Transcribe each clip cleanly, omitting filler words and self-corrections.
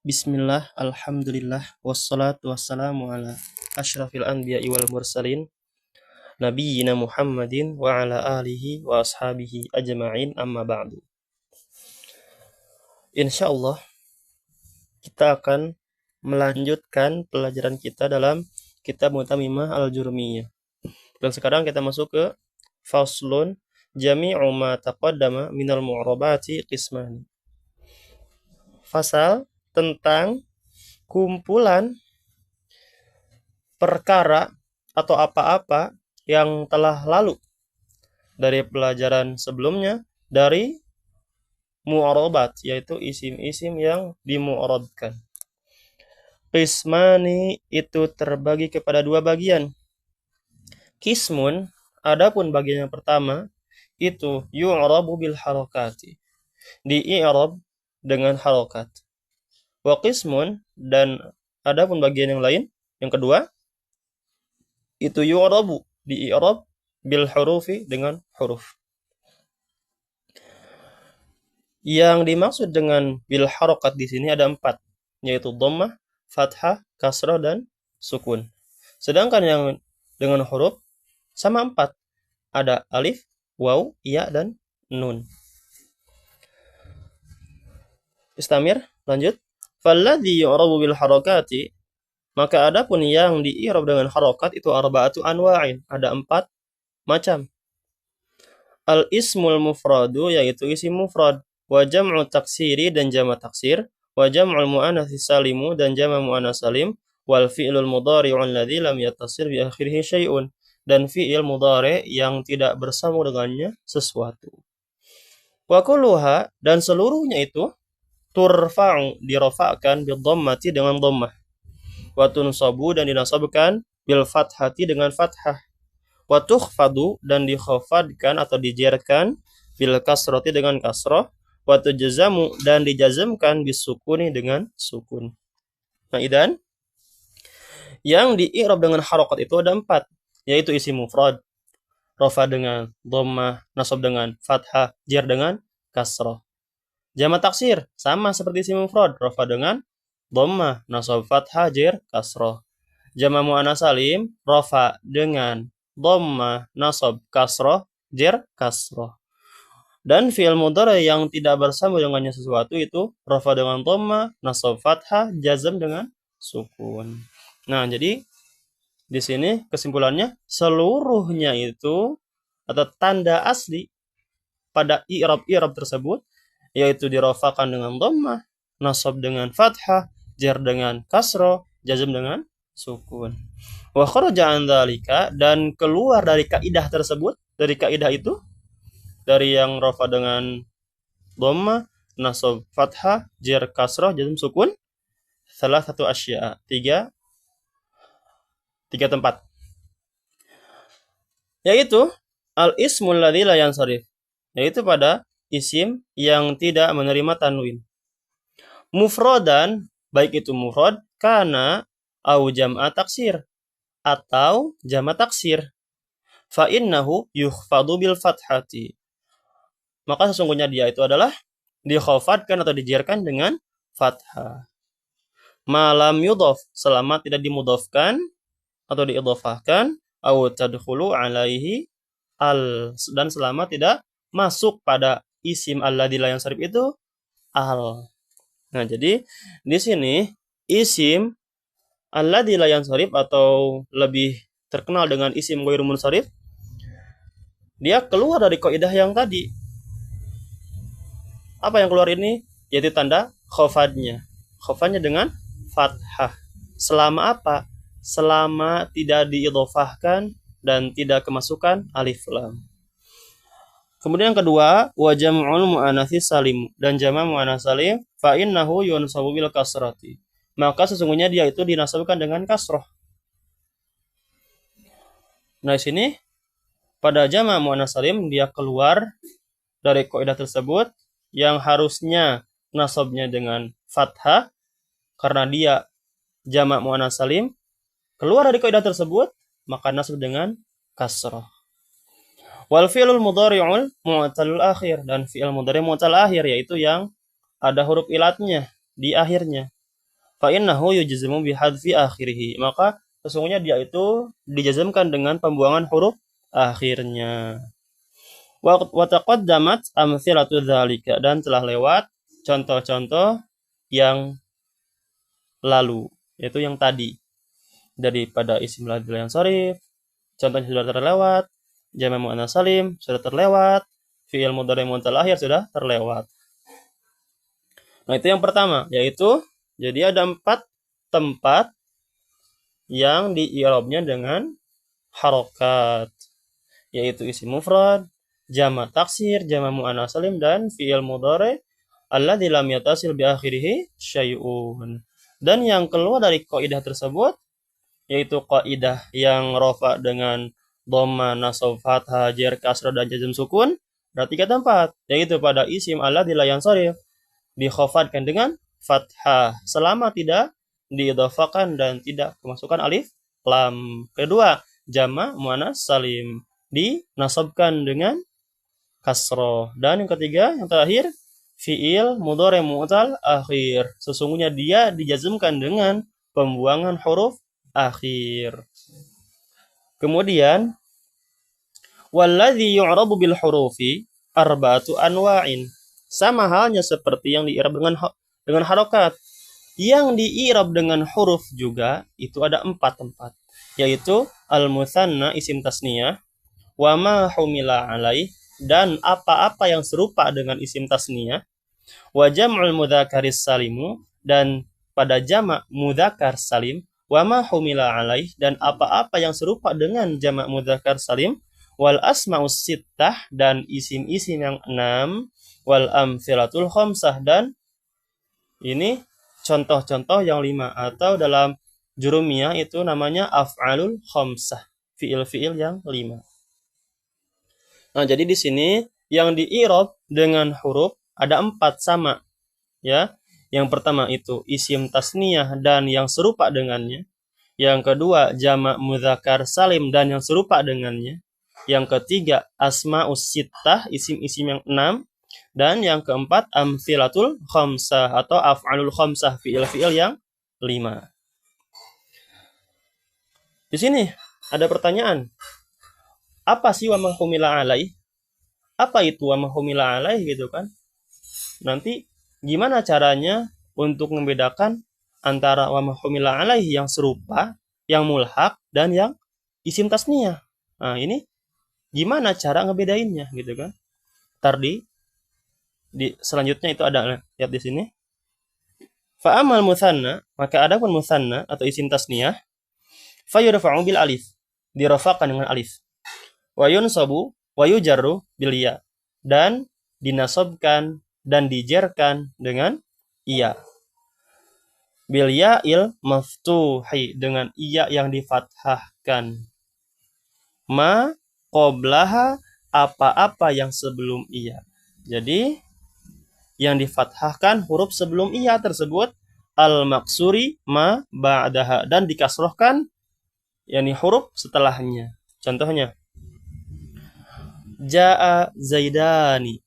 Bismillah, alhamdulillah, wassalatu wassalamu ala ashrafil anbiya'i wal mursalin nabiyyina Muhammadin wa ala alihi wa ashabihi ajma'in amma ba'du. Insyaallah kita akan melanjutkan pelajaran kita dalam kitab Mutamimah al-Jurmiyah. Dan sekarang kita masuk ke faslun jami'u ma taqaddama minal mu'rabati qismani. Fasal tentang kumpulan perkara atau apa-apa yang telah lalu dari pelajaran sebelumnya dari mu'arabat, yaitu isim-isim yang dimu'arabkan. Qismani itu terbagi kepada dua bagian. Qismun, adapun bagian yang pertama itu yu'rabu bil harakati, di-i'rab dengan harokat. Wa qismun, dan adapun bagian yang lain, yang kedua itu yu'rabu, di-i'rab bil hurufi, dengan huruf. Yang dimaksud dengan bil harokat di sini ada 4, yaitu dhammah, fathah, kasrah, dan sukun. Sedangkan yang dengan huruf sama 4, ada alif, waw, ya, dan nun. Istamir, lanjut. Falladhi yu'rabu bil harakati, maka adapun yang di-i'rab dengan harokat itu arba'atu anwa'in, ada 4 macam. Al-ismul mufradu, yaitu isim mufrad, wa jam'u taksiri, dan jama' taksir, wa jam'ul mu'anatsi salimu, dan jama' mu'anats salim, wal fi'lul mudhari'u alladzi lam yattasil bi akhirih syai'un, dan fi'il mudhari' yang tidak bersambung dengannya sesuatu. Wa kulluha, dan seluruhnya itu turfa'u, dirafa'kan bil dhammati, dengan dhammah, wa tunsabu, dan dinasabkan bil fathati, dengan fathah, wa tukhfadu, dan dikhafadkan atau dijerkan bil kasrati, dengan kasrah, wa tujzamu, dan dijazmkan bis sukuni, dengan sukun. Nah, idan yang di-i'rab dengan harokat itu ada 4, yaitu isim mufrad, rafa dengan dhammah, nasab dengan fathah, jar dengan kasrah. Jama' taksir sama seperti isim mufrad, rafa dengan dhammah, nasab, fathah, jar, kasrah. Jama' muannats salim, rafa dengan dhammah, nasab, kasrah, jar, kasrah. Dan fi'il mudhari yang tidak bersambung dengannya sesuatu itu rafa dengan dhammah, nasab, fathah, jazm dengan sukun. Nah, jadi di sini kesimpulannya seluruhnya itu atau tanda asli pada i'rab tersebut yaitu dirafakan dengan dhammah, nasab dengan fathah, jar dengan kasrah, jazm dengan sukun. Wa kharaja an dzalika, dan keluar dari kaidah tersebut, dari kaidah itu, dari yang rafa dengan dhammah, nasab, fathah, jar, kasrah, jazm, sukun, salah satu asya, tiga tempat, yaitu al-ismul ladzi la yansharif, yaitu pada isim yang tidak menerima tanwin. Mufradan, baik itu mufrad, kana, au jam'a taksir, atau jama' taksir. Fa innahu yukhfadu bil fathati, maka sesungguhnya dia itu adalah dikhafadkan atau dijerkan dengan fathah. Malam yudhaf, selama tidak dimudhafkan atau diidhafahkan, au tadkhulu alaihi al, dan selama tidak masuk pada isim alladzi la yansharif itu al. Nah, jadi di sini isim alladzi la yansharif, atau lebih terkenal dengan isim ghairu munsharif, dia keluar dari kaidah yang tadi. Apa yang keluar ini? Yaitu tanda khafadnya. Khafadnya dengan fathah. Selama apa? Selama tidak diidhafahkan dan tidak kemasukan alif lam. Kemudian yang kedua, wa jam'ul muannatsi salim, dan jama' muannats salim, fa innahu yunsabu bil kasrati, maka sesungguhnya dia itu dinasabkan dengan kasrah. Nah, di sini pada jama' muannats salim dia keluar dari kaidah tersebut yang harusnya nasabnya dengan fathah, karena dia jama' muannats salim, keluar dari kaidah tersebut maka nasab dengan kasrah. Wal fi'lul mudhari'ul mu'talul akhir, dan fi'il mudhari' mu'tal akhir, yaitu yang ada huruf ilatnya di akhirnya. fa innahu yujzamu bihadfi akhirih. Maka sesungguhnya dia itu dijazmkan dengan pembuangan huruf akhirnya. Wa taqaddamat amthilatu dzalika, dan telah lewat contoh-contoh yang lalu, yaitu yang tadi. Daripada isim ladil yang sharif, contohnya sudah terlewat, jamak muannats salim sudah terlewat, fi'il mudhari mu'tal akhir sudah terlewat. Nah, itu yang pertama, yaitu jadi ada 4 tempat yang di-i'rabnya dengan harokat, yaitu isim mufrad, jamak taksir, jamak muannats salim, dan fi'il mudhari alladzi lam yattasil bi akhirih syai'un. Dan yang keluar dari kaidah tersebut yaitu kaidah yang rafa dengan dhamma, nasab, fathah, jar, kasrah, dan jazm sukun. Ada 3 tempat, yaitu pada isim alladzi la yansharif dikhafadkan dengan fathah selama tidak diidhafakan dan tidak kemasukan alif lam. Kedua, jamak muannats salim dinasabkan dengan kasroh. Dan yang ketiga, yang terakhir, fi'il mudhari mu'tal akhir. Sesungguhnya dia dijazmkan dengan pembuangan huruf akhir. Kemudian, walladzi yu'rabu bil hurufi arba'atu anwa'in. Sama halnya seperti yang di'irab dengan harokat. Yang di'irab dengan huruf juga itu ada 4 tempat, yaitu al-mutsanna isim tasniyah, wa ma humila alaih, dan apa-apa yang serupa dengan isim tasniyah, wa jam'ul mudzakaris salimu, dan pada jamak mudzakar salim, wa ma humila alaih, dan apa-apa yang serupa dengan jamak mudzakar salim, wal asmaus sittah, dan isim-isim yang 6, wal amtsilatul khamsah, dan ini contoh-contoh yang 5, atau dalam jurumiyah itu namanya af'alul khamsah, fiil-fiil yang 5. Nah, jadi di sini yang di-i'rab dengan huruf ada 4 sama, ya. Yang pertama itu isim tasniyah dan yang serupa dengannya. Yang kedua jamak mudzakkar salim dan yang serupa dengannya. Yang ketiga asmaus sittah, isim-isim yang 6. Dan yang keempat amtsilatul khamsah atau af'alul khamsah, fiil-fiil yang 5. Di sini ada pertanyaan. Apa sih wa ma humila alaih? Apa itu wa ma humila alaih gitu kan? Nanti gimana caranya untuk membedakan antara wa ma humila alaih yang serupa, yang mulhaq, dan yang isim tasniyah? Nah, ini gimana cara ngebedainnya gitu kan? Ntar di selanjutnya itu ada, lihat di sini. Fa amal mutsanna, maka adapun mutsanna atau isim tasniyah, fa yurfa'u bil alif, dirafa'kan dengan alif. Wa yunsabu wa yujarru bil ya, dan dinasabkan dan dijerkan dengan iya. Bil ya'il maftuhi, dengan iya yang difathahkan. Ma qablaha, apa-apa yang sebelum iya. Jadi yang difathahkan huruf sebelum iya tersebut, al-maksuri ma ba'daha, dan dikasrohkan yakni huruf setelahnya. Contohnya, ja'a zaidani.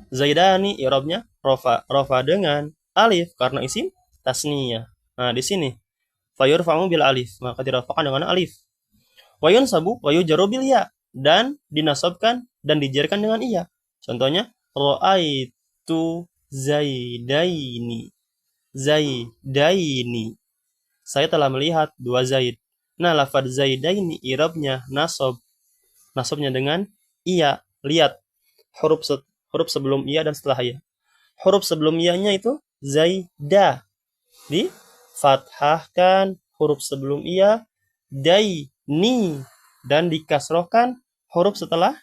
Zaidani i'rabnya rafa, rafa dengan alif karena isim tasniyah. Nah, di sini fayurfa'u bil alif, maka dirafa'kan dengan alif. Wa yunsabu wa yujarru bil ya, dan dinasabkan dan dijarkan dengan iya. Contohnya, ra'aitu zaidaini. Zaidaini, saya telah melihat 2 zaid. Nah, lafaz zaidaini i'rabnya nasab, nasabnya dengan iya. Lihat huruf sebelum iya dan setelah iya. Huruf sebelum iya-nya itu zaida, difathahkan huruf sebelum iya daini, dan dikasrohkan huruf setelah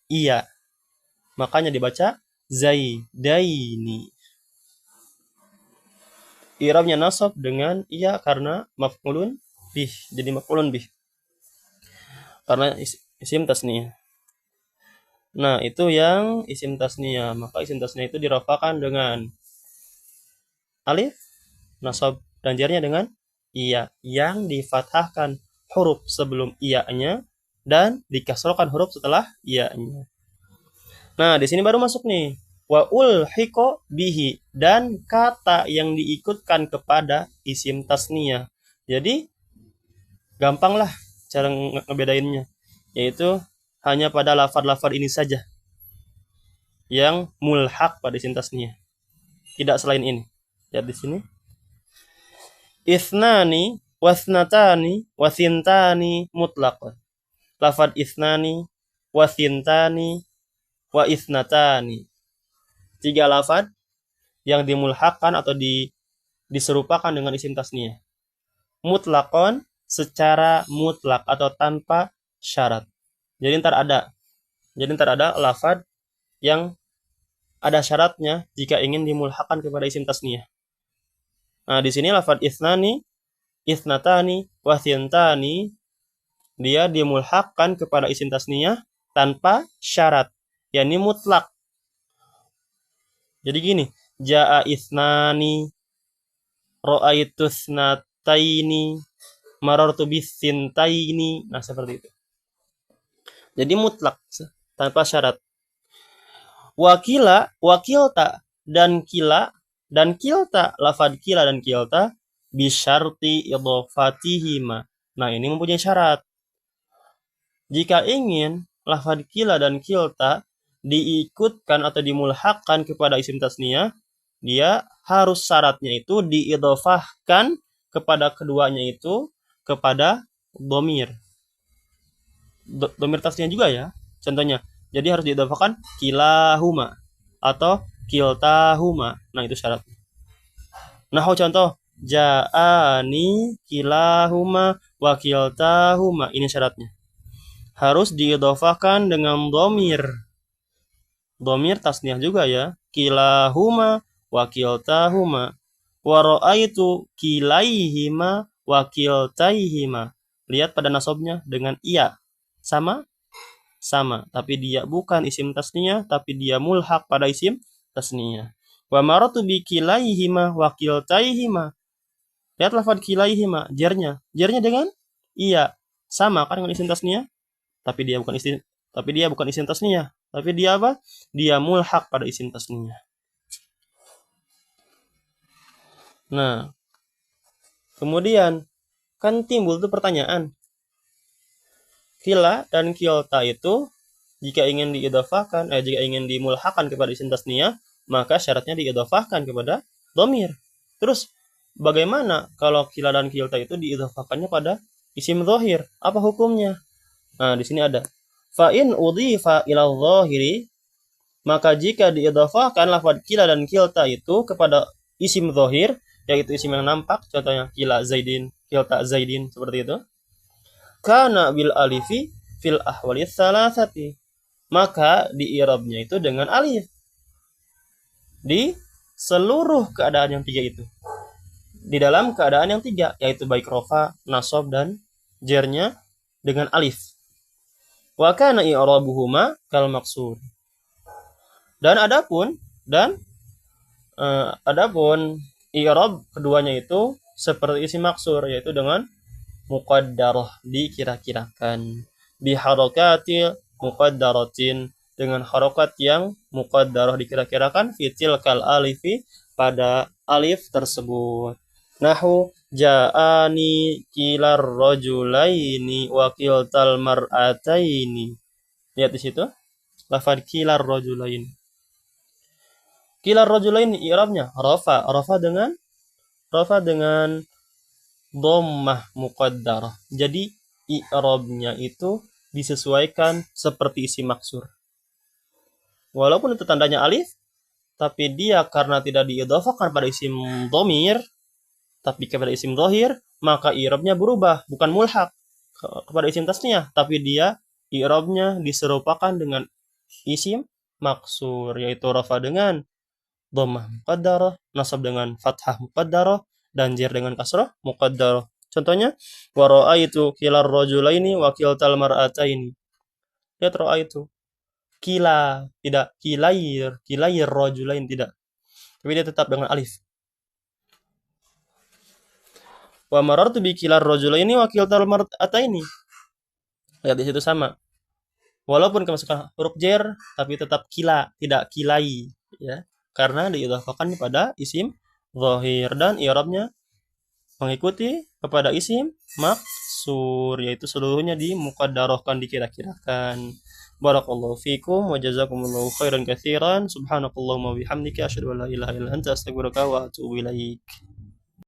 iya. Makanya dibaca zaidaini. I'rabnya nasab dengan iya karena maf'ulun bih, jadi maf'ulun bih karena isim tasniyah. Nah, itu yang isim tasniyah. Maka isim tasniyah itu dirafa'kan dengan alif, nasab dan jarnya dengan iya, yang difathahkan huruf sebelum iya-nya dan dikasrohkan huruf setelah iya-nya. Nah, di sini baru masuk nih wa ulhiqo bihi, dan kata yang diikutkan kepada isim tasniyah. Jadi gampang lah cara ngebedainnya, yaitu hanya pada lafaz-lafaz ini saja yang mulhaq pada isim tasniyah, tidak selain ini. Lihat di sini. Isnani wasnatani wasintani mutlaqan. Lafaz isnani wasintani wa isnatani. 3 lafaz yang dimulhaqkan atau diserupakan dengan isim tasniyah. Mutlaqan, secara mutlak atau tanpa syarat. Jadi ntar ada lafaz yang ada syaratnya jika ingin dimulhaqkan kepada isim tasniyah. Nah, di sini lafaz isnani, isnatani, wasintani, dia dimulhaqkan kepada isim tasniyah tanpa syarat, yakni mutlak. Jadi gini, jaa isnani, ra'aitu isnataini, marartu bisintaini. Nah, seperti itu. Jadi mutlak tanpa syarat. Wakila, wakilta, dan kilta, lafaz kila dan kilta bisyarti idhofatihima. Nah, ini mempunyai syarat. Jika ingin lafaz kila dan kilta diikutkan atau dimulhaqkan kepada isim tasniyah, dia harus syaratnya itu diidhofahkan kepada keduanya itu kepada dhamir. Dhamir tasniyah juga ya. Contohnya, jadi harus diidhofahkan kilahuma atau kiltahuma. Nah, itu syaratnya. Nah, contoh, ja'ani kilahuma wa kiltahuma. Ini syaratnya. Harus diidhofahkan dengan dhamir. Dhamir tasniyah juga ya. Kilahuma wa kiltahuma. Wa ra'aitu kilaihima wa kiltaihima. Lihat pada nasabnya dengan iya. Sama? Sama, tapi dia bukan isim tasniyah, tapi dia mulhaq pada isim tasniyah. Wa maratu bi kilaihima wa kiltaihima. Lihat lafaz kilaihima, jernya dengan iya. Sama kan dengan isim tasniyah? Tapi dia bukan isim tasniyah. Tapi dia apa? Dia mulhaq pada isim tasniyah. Nah, kemudian kan timbul tuh pertanyaan. Kila dan kilta itu jika ingin diidhofahkan, jika ingin dimulhaqkan kepada isim tasniyah, maka syaratnya diidhofahkan kepada dhamir. Terus bagaimana kalau kila dan kilta itu diidhofahkannya pada isim dhahir? Apa hukumnya? Nah, di sini ada. Fa in udhifa ila dhahiri, maka jika diidhofahkan lafaz kila dan kilta itu kepada isim dhahir, yaitu isim yang nampak, contohnya kila zaidin, kilta zaidin, seperti itu. Kana bil alifi fil ahwali tsalatsati, maka di i'rabnya itu dengan alif di seluruh keadaan yang 3 itu, di dalam keadaan yang 3, yaitu baik rofa, nasab, dan jernya dengan alif. Wa kana i'rabuhuma kal maqsur, dan adapun i'rab keduanya itu seperti isim maksur, yaitu dengan muqaddarah, dikira-kirakan, biharakatil muqaddaratin, dengan harokat yang muqaddarah, dikira-kirakan, fitil kal alifi, pada alif tersebut. Nahu ja'ani kilar rajulaini wa kiltal mar'ataini. Lihat di situ lafaz kilar rajulain. Kilar rajulain i'rabnya rafa dengan dhammah muqaddarah. Jadi i'rabnya itu disesuaikan seperti isim maksur. Walaupun itu tandanya alif, tapi dia karena tidak diidhofahkan pada isim dhamir, tapi kepada isim dhahir, maka i'rabnya berubah, bukan mulhaq kepada isim tasniyah, tapi dia i'rabnya diserupakan dengan isim maksur, yaitu rafa dengan dhammah muqaddarah, nasab dengan fathah muqaddarah, dan jar dengan kasrah muqaddarah. Contohnya, wa ra'aitu kilar rajulaini wa kiltal mar'ataini. Lihat ra'aitu. Kila, tidak kilair rajulain, tidak. Tapi dia tetap dengan alif. Wa marartu bi kilar rajulaini wa kiltal mar'ataini. Lihat di situ sama. Walaupun kemasukan huruf jar, tapi tetap kila, tidak kilai. ya, karena diidhafakan pada isim zahir dan i'rabnya mengikuti kepada isim maksur, yaitu seluruhnya dimuqaddarahkan, dikira-kirakan. Barakallahu fikum wa jazakumullahu khairan katsiran. Subhanakallahumma wa bihamdika asyhadu an la ilaha illa anta astaghfiruka wa atubu ilaik.